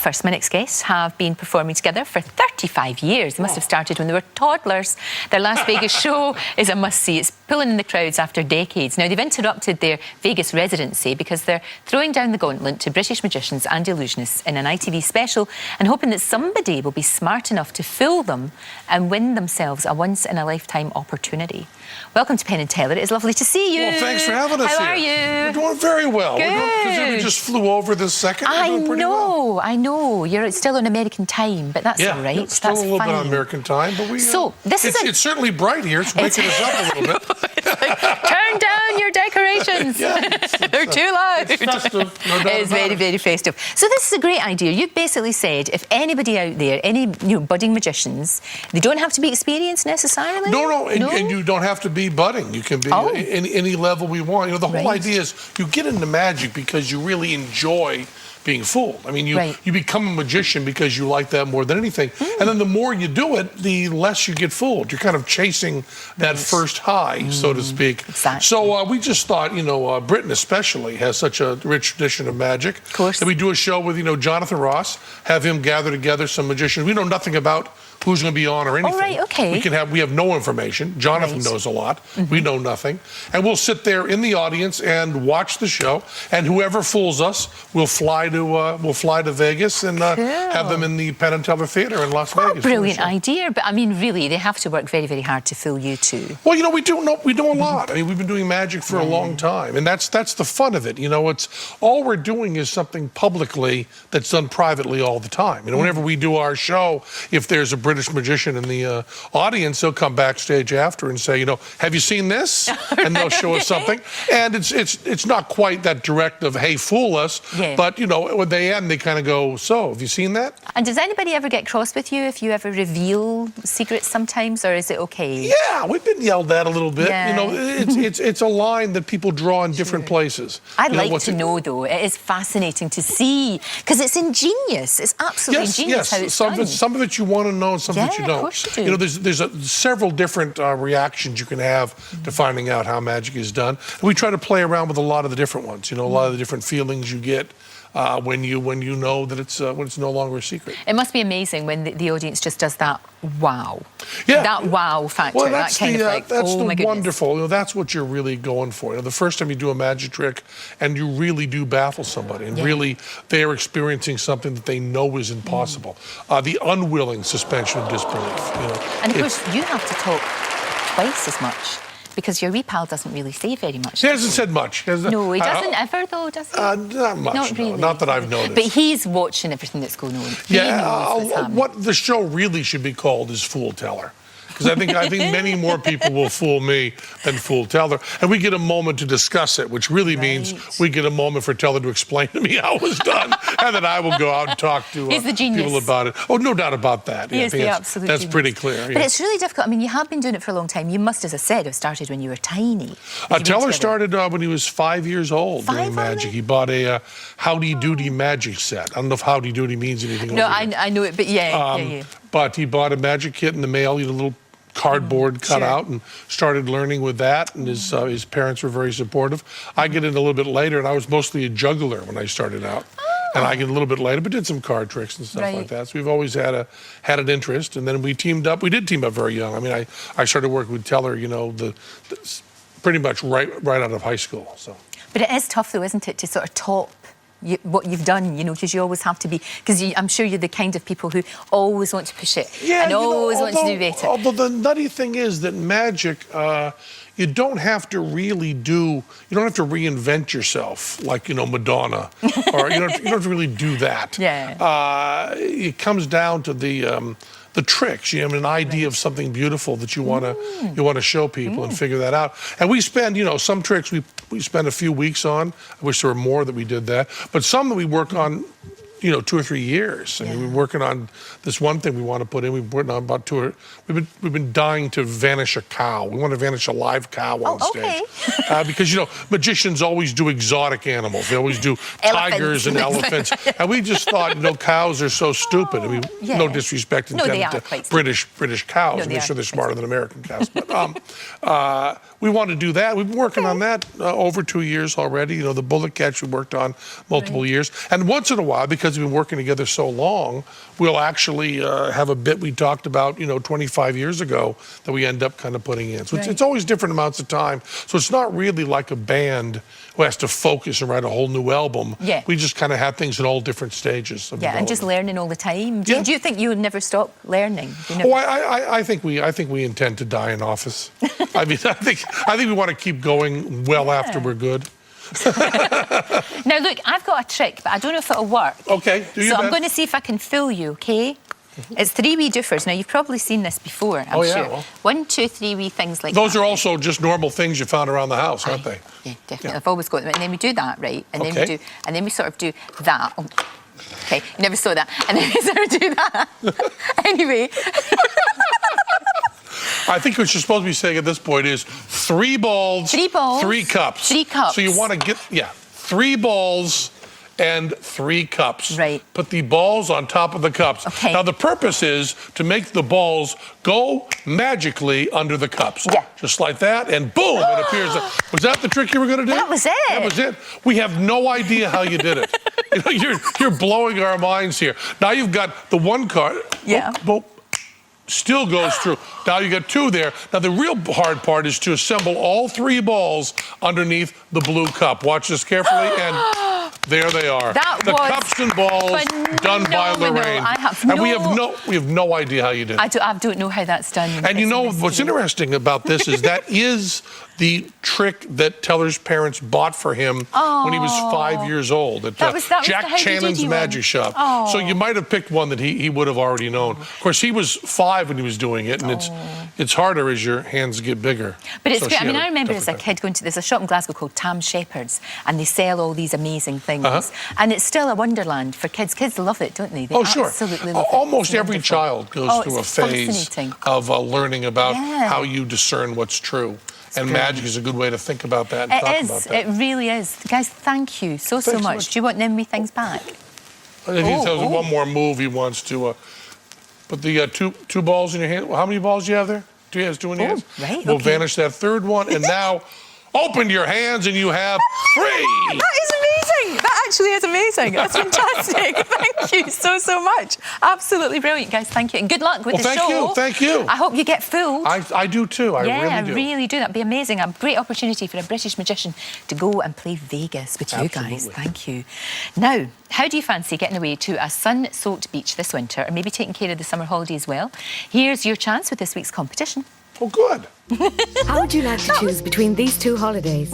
first, my next guests have been performing together for 35 years. They must have started when they were toddlers. Their Las Vegas show is a must-see. It's pulling in the crowds after decades. Now, they've interrupted their Vegas residency because they're throwing down the gauntlet to British magicians and illusionists in an ITV special and hoping that somebody will be smart enough to fool them and win themselves a once-in-a-lifetime opportunity. Welcome to Penn and Teller. It is lovely to see you. Well, thanks for having us How here. are you? We're doing very well. Good. We just flew over this second. I know. You're still on American time, but that's all right. Yeah, still that's a little fine. bit on American time, but we. So this it's certainly bright here. It's waking us up a little bit. Turn down your decorations. They're too loud. It's festive, no doubt. It's very, very festive. So this is a great idea. You've basically said if anybody out there, any budding magicians, they don't have to be experienced necessarily. No, and you don't have to be budding. You can be any level we want. The whole idea is you get into magic because you really enjoy being fooled. I mean, you become a magician because you like that more than anything. And then the more you do it, the less you get fooled. You're kind of chasing that first high, so to speak. Exactly. So we just thought, Britain especially has such a rich tradition of magic. Of course. That we do a show with, Jonathan Ross, have him gather together some magicians. We know nothing about who's going to be on or anything. Oh, right, okay. We have no information. Jonathan knows a lot. We know nothing. And we'll sit there in the audience and watch the show. And whoever fools us, we'll fly to Vegas and have them in the Penn and Teller Theater in Las Vegas. Brilliant idea. But I mean, really, they have to work very, very hard to fool you too. Well, we do a lot. I mean, we've been doing magic for a long time, and that's the fun of it. It's all we're doing is something publicly that's done privately all the time. Whenever we do our show, if there's a British magician in the audience, they'll come backstage after and say, have you seen this? And they'll show us something. And it's not quite that direct of, hey, fool us. Yeah. But, when they end, they kind of go, so, have you seen that? And does anybody ever get cross with you if you ever reveal secrets sometimes, or is it okay? Yeah, we've been yelled at a little bit. Yeah. It's a line that people draw in different places. I'd like to know, though. It is fascinating to see, because it's ingenious. It's absolutely ingenious how it's done. Some of it you want to know, and some of it you don't. Of course you do. There's several different reactions you can have to finding out how magic is done. And we try to play around with a lot of the different ones. A lot of the different feelings you get when you know that it's when it's no longer a secret. It must be amazing when the audience just does that wow. Yeah. That wow factor. Well, that's that's the wonderful. That's what you're really going for. The first time you do a magic trick and you really do baffle somebody, and really they are experiencing something that they know is impossible. The unwilling suspension of disbelief. And of course, you have to talk twice as much, because your wee pal doesn't really say very much. He hasn't said much. No, he doesn't ever, though, does he? Not much. Not really. Not that I've noticed. But he's watching everything that's going on. What the show really should be called is Fool Teller. Because I think many more people will fool me than fool Teller. And we get a moment to discuss it, which really means we get a moment for Teller to explain to me how it was done. And then I will go out and talk to people about it. Oh, no doubt about that. He is the absolute That's genius. pretty clear. But it's really difficult. I mean, you have been doing it for a long time. You must, as I said, have started when you were tiny. Teller started when he was 5 years old doing magic. He bought a Howdy Doody magic set. I don't know if Howdy Doody means anything. No, I know it, but yeah. But he bought a magic kit in the mail, a little cardboard cut out, and started learning with that, and his parents were very supportive. I get in a little bit later, and I was mostly a juggler when I started out. And I get a little bit later, but did some card tricks and stuff like that. So we've always had an interest, and then we teamed up. We did team up very young. I mean, I started working with Teller, pretty much right out of high school. So. But it is tough, though, isn't it, to sort of top what you've done, because you always have to be, because I'm sure you're the kind of people who always want to push it and always want to do better. Although the nutty thing is that magic, you don't have to reinvent yourself like, Madonna, or you don't have to really do that. Yeah. It comes down to the tricks. You have an idea of something beautiful that you want to show people and figure that out. And we spend, some tricks we spend a few weeks on. I wish there were more that we did that. But some that we work on, 2 or 3 years. I mean, we're working on this one thing we want to put in. We've been working on about 2 or... We've been dying to vanish a cow. We want to vanish a live cow on stage. Because, magicians always do exotic animals. They always do tigers and elephants. And we just thought, cows are so stupid. I mean, no disrespect intended to British cows. I'm sure they're smarter than American cows. But we want to do that. We've been working on that over 2 years already. The bullet catch we worked on multiple years. And once in a while, because because we've been working together so long, we'll actually have a bit we talked about, 25 years ago that we end up kind of putting in. So it's always different amounts of time. So it's not really like a band who has to focus and write a whole new album. Yeah. We just kind of have things in all different stages of and just learning all the time. Do you think you would never stop learning? I think we intend to die in office. I mean, I think we want to keep going well after we're good. Now, look, I've got a trick, but I don't know if it'll work. Okay, do your best. I'm going to see if I can fool you, okay? It's 3 wee doofers. Now, you've probably seen this before, I'm sure. Well, 1, 2, 3 wee things like those that. are also just normal things you found around the house, aren't they? Yeah, definitely. I've always got them. And then we do that, right? And then we sort of do that. Oh, okay, you never saw that. And then we sort of do that. Anyway. I think what you're supposed to be saying at this point is 3 balls, 3 cups. 3 cups. So you want to get, 3 balls and 3 cups. Right. Put the balls on top of the cups. Okay. Now, the purpose is to make the balls go magically under the cups. Yeah. Just like that, and boom, it appears. Was that the trick you were going to do? That was it. That was it. We have no idea how you did it. You're blowing our minds here. Now you've got the 1 card. Yeah. Boop, boop. Still goes through. Now you got 2 there. Now the real hard part is to assemble all 3 balls underneath the blue cup. Watch this carefully, and there they are. The cups and balls done by Lorraine. We have no idea how you did it. I don't know how that's done. And what's interesting about this is that is the trick that Teller's parents bought for him when he was 5 years old at Jack Channon's Magic Shop. So you might have picked one that he would have already known. Of course, he was 5 when he was doing it, and it's harder as your hands get bigger. But it's great. I mean, I remember as a kid going to, there's a shop in Glasgow called Tam Shepherd's, and they sell all these amazing things. And it's still a wonderland for kids. Kids love it, don't they? They absolutely love it. Almost every child goes through a phase of learning about how you discern what's true. And magic is a good way to think about that and talk about that. It really is. Guys, thank you so much. Do you want them wee things back? He tells one more move he wants to put the 2 balls in your hand. How many balls do you have there? 2 hands, 2 in your hands? Right, we'll vanish that 3rd one, and now open your hands and you have 3. That is amazing. That actually is amazing. That's fantastic. Thank you so much. Absolutely brilliant, guys. Thank you. And good luck with the show. Thank you. I hope you get fooled. I do too. I really do. That'd be amazing. A great opportunity for a British magician to go and play Vegas with you guys. Thank you. Now, how do you fancy getting away to a sun-soaked beach this winter, or maybe taking care of the summer holiday as well? Here's your chance with this week's competition. Oh, good. How would you like to choose between these 2 holidays?